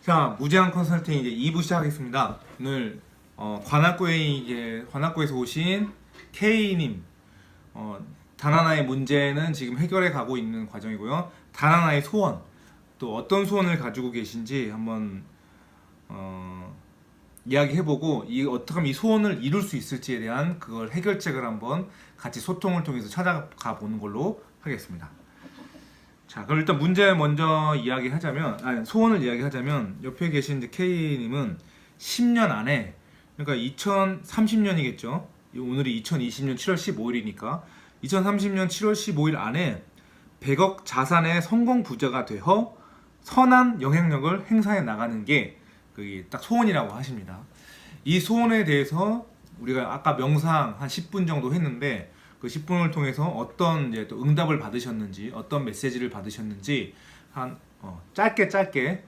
자, 무제한 컨설팅 이제 2부 시작하겠습니다. 오늘 관악구에서 오신 K님, 단 하나의 문제는 지금 해결해 가고 있는 과정이고요. 단 하나의 소원, 또 어떤 소원을 가지고 계신지 한번 이야기해보고 어떻게 하면 이 소원을 이룰 수 있을지에 대한 그걸 해결책을 한번 같이 소통을 통해서 찾아가 보는 걸로 하겠습니다. 자, 그럼 일단 문제 먼저 소원을 이야기하자면, 옆에 계신 이제 K님은 10년 안에, 그러니까 2030년이겠죠. 오늘이 2020년 7월 15일이니까 2030년 7월 15일 안에 100억 자산의 성공 부자가 되어 선한 영향력을 행사해 나가는 게 그게 딱 소원이라고 하십니다. 이 소원에 대해서 우리가 아까 명상 한 10분 정도 했는데, 그 10분을 통해서 어떤 이제 또 응답을 받으셨는지, 어떤 메시지를 받으셨는지 짧게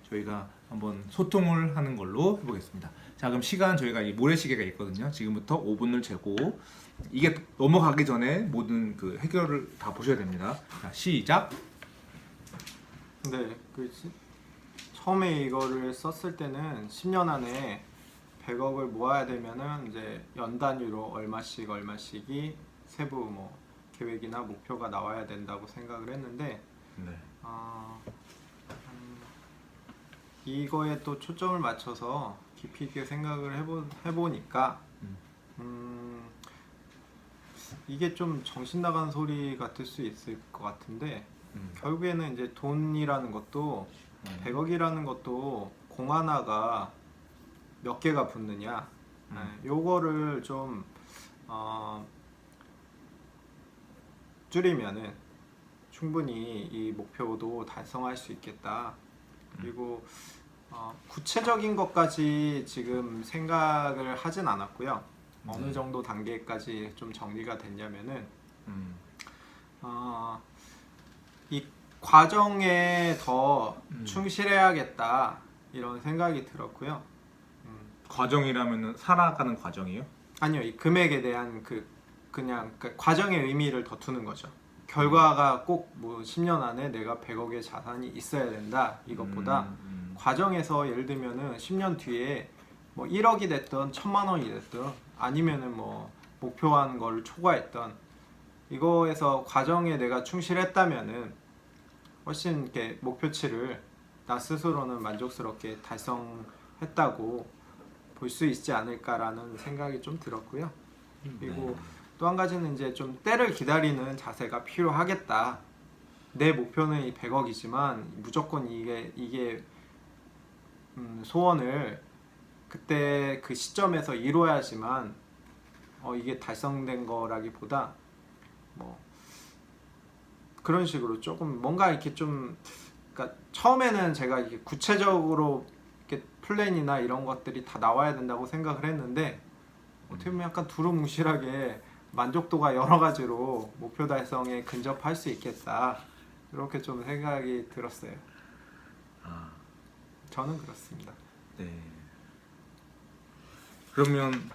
저희가 한번 소통을 하는 걸로 해보겠습니다. 자, 그럼 시간 저희가 이 모래시계가 있거든요. 지금부터 5분을 재고 이게 넘어가기 전에 모든 그 해결을 다 보셔야 됩니다. 자, 시작. 네, 처음에 이거를 썼을 때는 10년 안에 100억을 모아야 되면은 이제 연 단위로 얼마씩이 세부 계획이나 목표가 나와야 된다고 생각을 했는데, 네. 이거에 또 초점을 맞춰서 깊이 있게 생각을 해보니까 이게 좀 정신 나간 소리 같을 수 있을 것 같은데, 결국에는 이제 돈이라는 것도 100억이라는 것도 공 하나가 몇 개가 붙느냐, 요거를 좀 줄이면은 충분히 이 목표도 달성할 수 있겠다. 그리고 구체적인 것까지 지금 생각을 하진 않았고요. 어느 정도 단계까지 좀 정리가 됐냐면은 이 과정에 더 충실해야겠다, 이런 생각이 들었고요. 과정이라면 살아가는 과정이요? 아니요, 이 금액에 대한 그냥 과정의 의미를 더 두는 거죠. 결과가 꼭 10년 안에 내가 100억의 자산이 있어야 된다, 이것보다 과정에서 예를 들면은 10년 뒤에 1억이 됐든 1000만 원이 됐든 아니면은 목표한 걸 초과했던, 이거에서 과정에 내가 충실했다면은 훨씬 이렇게 목표치를 나 스스로는 만족스럽게 달성했다고 볼 수 있지 않을까라는 생각이 좀 들었고요. 그리고 또 한 가지는 이제 좀 때를 기다리는 자세가 필요하겠다. 내 목표는 이 100억이지만 무조건 이게 소원을 그때 그 시점에서 이루어야지만 이게 달성된 거라기보다 그런 식으로 조금 뭔가 이렇게 좀, 그러니까 처음에는 제가 이게 구체적으로 이렇게 플랜이나 이런 것들이 다 나와야 된다고 생각을 했는데, 어떻게 보면 약간 두루뭉실하게 만족도가 여러 가지로 목표 달성에 근접할 수 있겠다, 이렇게 좀 생각이 들었어요. 저는 그렇습니다. 네. 그러면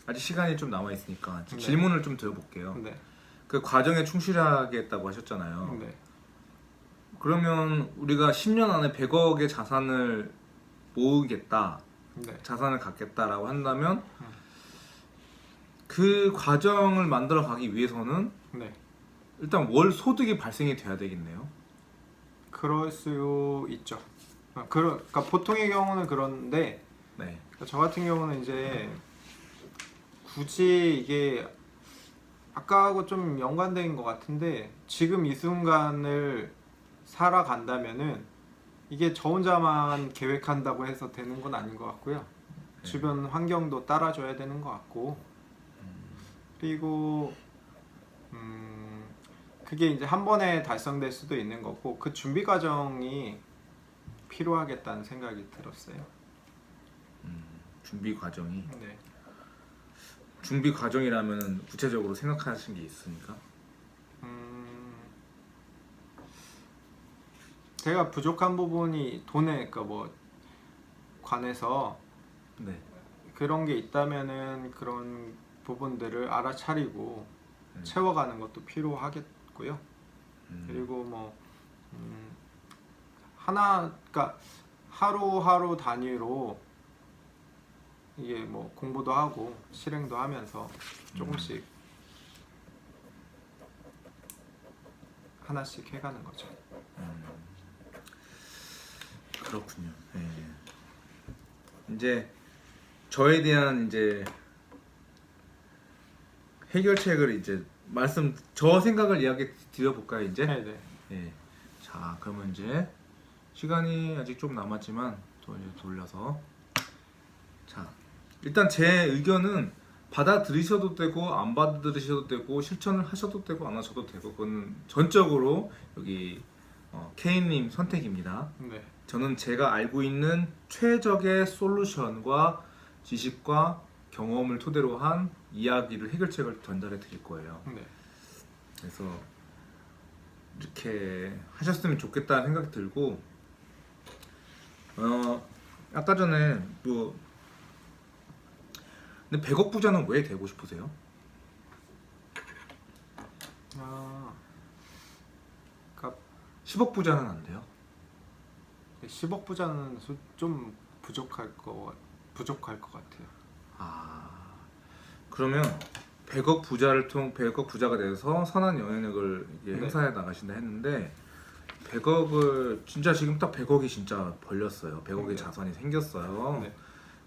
아직 시간이 좀 남아 있으니까 네. 질문을 좀 드려볼게요. 네. 그 과정에 충실하겠다고 하셨잖아요. 네. 그러면 우리가 10년 안에 100억의 자산을 모으겠다, 네. 자산을 갖겠다라고 한다면 그 과정을 만들어 가기 위해서는 네. 일단 월 소득이 발생이 돼야 되겠네요. 그럴 수 있죠. 그러니까 보통의 경우는 그런데, 네. 저 같은 경우는 이제 굳이 이게 아까하고 좀 연관된 것 같은데, 지금 이 순간을 살아간다면은 이게 저 혼자만 계획한다고 해서 되는 건 아닌 것 같고요. 주변 환경도 따라줘야 되는 것 같고, 그리고 그게 이제 한 번에 달성될 수도 있는 거고, 그 준비 과정이 필요하겠다는 생각이 들었어요. 준비 과정이. 네. 준비 과정이라면 구체적으로 생각하신 게 있습니까? 제가 부족한 부분이 돈에 관해서 네. 그런 게 있다면은 그런 부분들을 알아차리고 채워가는 것도 필요하겠고요. 그리고 그러니까 하루하루 단위로 이게 뭐 공부도 하고 실행도 하면서 조금씩 하나씩 해가는 거죠. 그렇군요. 예. 이제 저에 대한 이제 해결책을 이제 저 생각을 이야기 드려볼까요 이제? 네네. 예. 자, 그러면 이제 시간이 아직 좀 남았지만 또 이제 돌려서 자, 일단 제 의견은 받아들이셔도 되고 안 받아들이셔도 되고 실천을 하셔도 되고 안 하셔도 되고 그건 전적으로 여기 K님 선택입니다. 네. 저는 제가 알고 있는 최적의 솔루션과 지식과 경험을 토대로 한 이야기를 해결책을 전달해 드릴 거예요. 네. 그래서 이렇게 하셨으면 좋겠다는 생각이 들고 아까 전에 뭐 근데 100억 부자는 왜 되고 싶으세요? 그러니까 10억 부자는 안 돼요? 10억 부자는 좀 부족할 것 같아요. 그러면 100억 부자가 돼서 선한 영향력을 이제 네. 행사해 나가신다 했는데 100억을 진짜 지금 딱 100억이 진짜 벌렸어요. 100억의 네. 자산이 생겼어요. 네.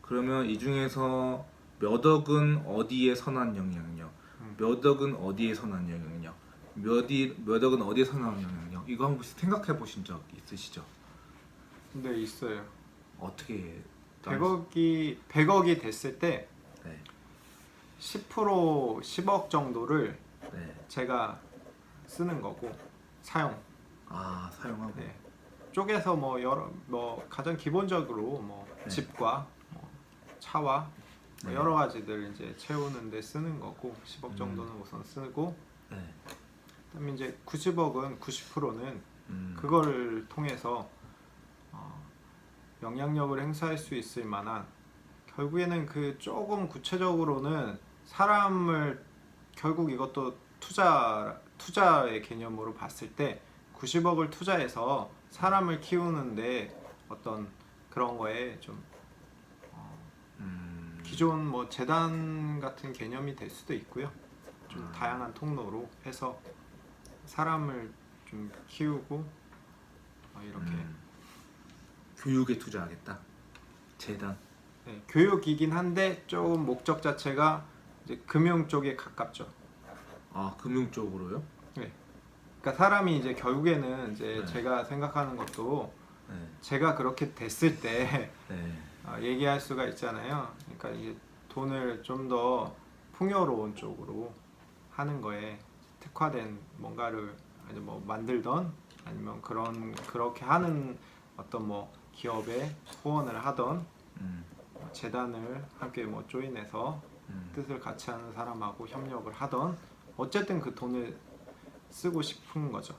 그러면 이 중에서 몇 억은 어디에 선한 영향력, 몇 억은 어디에 선한 영향력, 몇 억은 어디에 선한 영향력 이거 한 번씩 생각해 보신 적 있으시죠? 네, 있어요. 어떻게 100억이 됐을 때 네. 10% 10억 정도를 네. 제가 쓰는 거고 사용. 사용하고 네. 쪼개서 뭐 가장 기본적으로 뭐 네. 집과 뭐 차와 뭐 네. 여러 가지들 이제 채우는데 쓰는 거고 10억 정도는 우선 쓰고 네. 그다음에 이제 90억은 90%는 음. 그걸 통해서 영향력을 행사할 수 있을 만한 결국에는 그 조금 구체적으로는 사람을 결국 이것도 투자의 개념으로 봤을 때 90억을 투자해서 사람을 키우는데 어떤 그런 거에 좀 기존 뭐 재단 같은 개념이 될 수도 있고요. 좀 다양한 통로로 해서 사람을 좀 키우고 이렇게 교육에 투자하겠다. 재단. 네, 교육이긴 한데 조금 목적 자체가 이제 금융 쪽에 가깝죠. 금융 쪽으로요? 네. 그러니까 사람이 이제 결국에는 이제 네. 제가 생각하는 것도 네. 제가 그렇게 됐을 때 네. 얘기할 수가 있잖아요. 그러니까 이게 돈을 좀 더 풍요로운 쪽으로 하는 거에 특화된 뭔가를 아니 뭐 만들던 아니면 그렇게 하는 어떤 뭐 기업에 후원을 하던 재단을 함께 뭐 조인해서 뜻을 같이 하는 사람하고 협력을 하던 어쨌든 그 돈을 쓰고 싶은 거죠.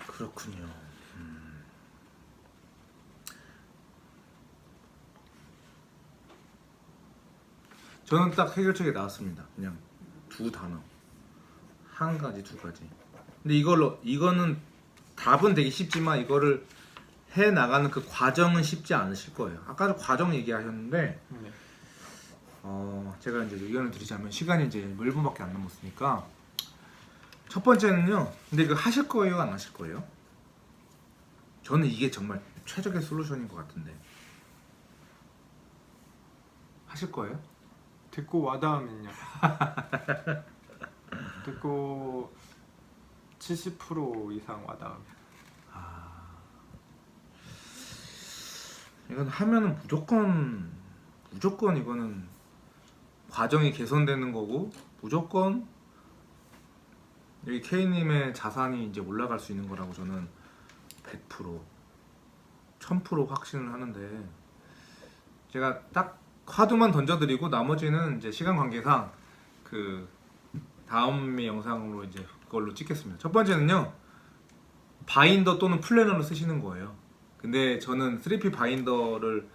그렇군요. 저는 딱 해결책이 나왔습니다. 그냥 두 단어. 한 가지, 두 가지. 근데 이거는 답은 되게 쉽지만 이거를 해 나가는 그 과정은 쉽지 않으실 거예요. 아까도 과정 얘기하셨는데 네. 제가 이제 의견을 드리자면 시간이 이제 1분밖에 안 남았으니까 첫 번째는요. 근데 이거 하실 거예요, 안 하실 거예요? 저는 이게 정말 최적의 솔루션인 것 같은데 하실 거예요? 듣고 와닿으면요. 듣고 70% 이상 와닿으면. 이건 하면은 무조건 이거는 과정이 개선되는 거고 무조건 여기 K님의 자산이 이제 올라갈 수 있는 거라고 저는 100% 1000% 확신을 하는데 제가 딱 화두만 던져드리고 나머지는 이제 시간 관계상 그 다음 영상으로 이제 그걸로 찍겠습니다. 첫 번째는요 바인더 또는 플래너를 쓰시는 거예요. 근데 저는 3P 바인더를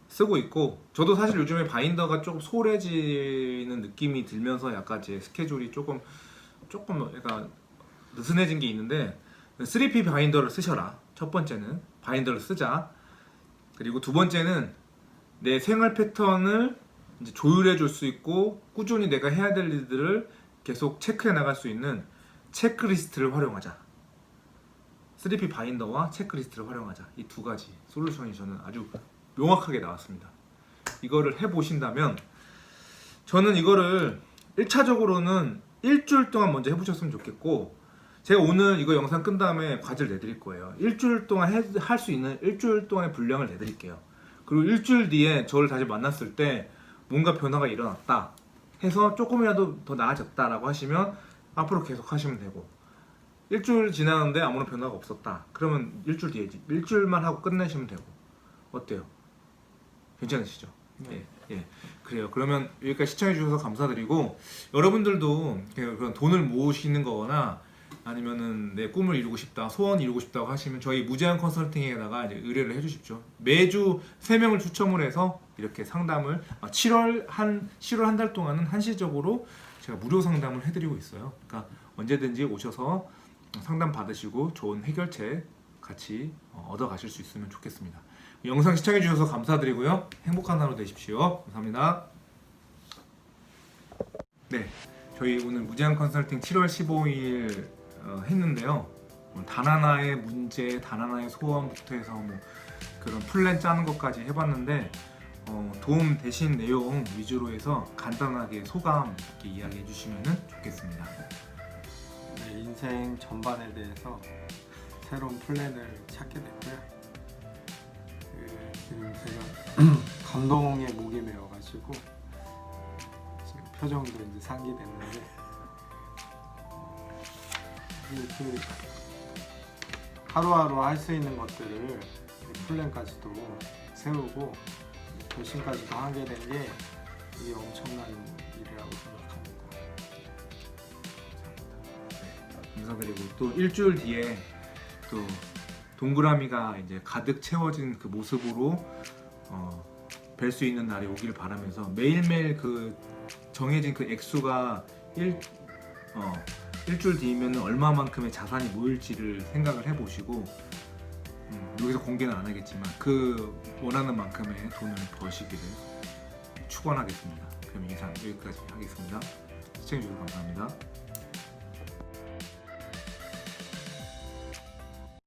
쓰고 있고 저도 사실 요즘에 바인더가 조금 소홀해지는 느낌이 들면서 약간 제 스케줄이 조금 약간 느슨해진 게 있는데 3P 바인더를 쓰셔라. 첫 번째는 바인더를 쓰자. 그리고 두 번째는 내 생활 패턴을 이제 조율해 줄 수 있고 꾸준히 내가 해야 될 일들을 계속 체크해 나갈 수 있는 체크리스트를 활용하자. 3P 바인더와 체크리스트를 활용하자. 이 두 가지 솔루션이 저는 아주 명확하게 나왔습니다. 이거를 해보신다면 저는 이거를 1차적으로는 일주일 동안 먼저 해보셨으면 좋겠고 제가 오늘 이거 영상 끈 다음에 과제를 내드릴 거예요. 일주일 동안 할 수 있는 일주일 동안의 분량을 내드릴게요. 그리고 일주일 뒤에 저를 다시 만났을 때 뭔가 변화가 일어났다 해서 조금이라도 더 나아졌다라고 하시면 앞으로 계속 하시면 되고 일주일 지나는데 아무런 변화가 없었다 그러면 일주일 뒤에 일주일만 하고 끝내시면 되고 어때요? 괜찮으시죠? 네. 예. 그래요. 그러면 여기까지 시청해 주셔서 감사드리고 여러분들도 그런 돈을 모으시는 거거나 아니면은 내 꿈을 이루고 싶다, 소원 이루고 싶다고 하시면 저희 무제한 컨설팅에다가 이제 의뢰를 해주십시오. 매주 3명을 추첨을 해서 이렇게 상담을 7월 한 달 동안은 한시적으로 제가 무료 상담을 해드리고 있어요. 그러니까 언제든지 오셔서 상담 받으시고 좋은 해결책 같이 얻어가실 수 있으면 좋겠습니다. 영상 시청해 주셔서 감사드리고요. 행복한 하루 되십시오. 감사합니다. 네, 저희 오늘 무제한 컨설팅 7월 15일 했는데요. 단 하나의 문제, 단 하나의 소원부터 해서 뭐 그런 플랜 짜는 것까지 해봤는데 도움 되신 내용 위주로 해서 간단하게 소감 이렇게 이야기해 주시면 좋겠습니다. 네, 인생 전반에 대해서 새로운 플랜을 찾게 됐고요. 지금 제가 감동에 목이 메어가지고 지금 표정도 이제 상기됐는데 그 하루하루 할 수 있는 것들을 플랜까지도 세우고 결심까지도 하게 된 게 이게 엄청난 일이라고 생각합니다. 감사드리고 또 일주일 뒤에 또 동그라미가 이제 가득 채워진 그 모습으로 뵐 수 있는 날이 오길 바라면서 매일매일 그 정해진 그 액수가 일주일 뒤면 얼마만큼의 자산이 모일지를 생각을 해보시고 여기서 공개는 안 하겠지만 그 원하는 만큼의 돈을 버시기를 축원하겠습니다. 그럼 이상 여기까지 하겠습니다. 시청해주셔서 감사합니다.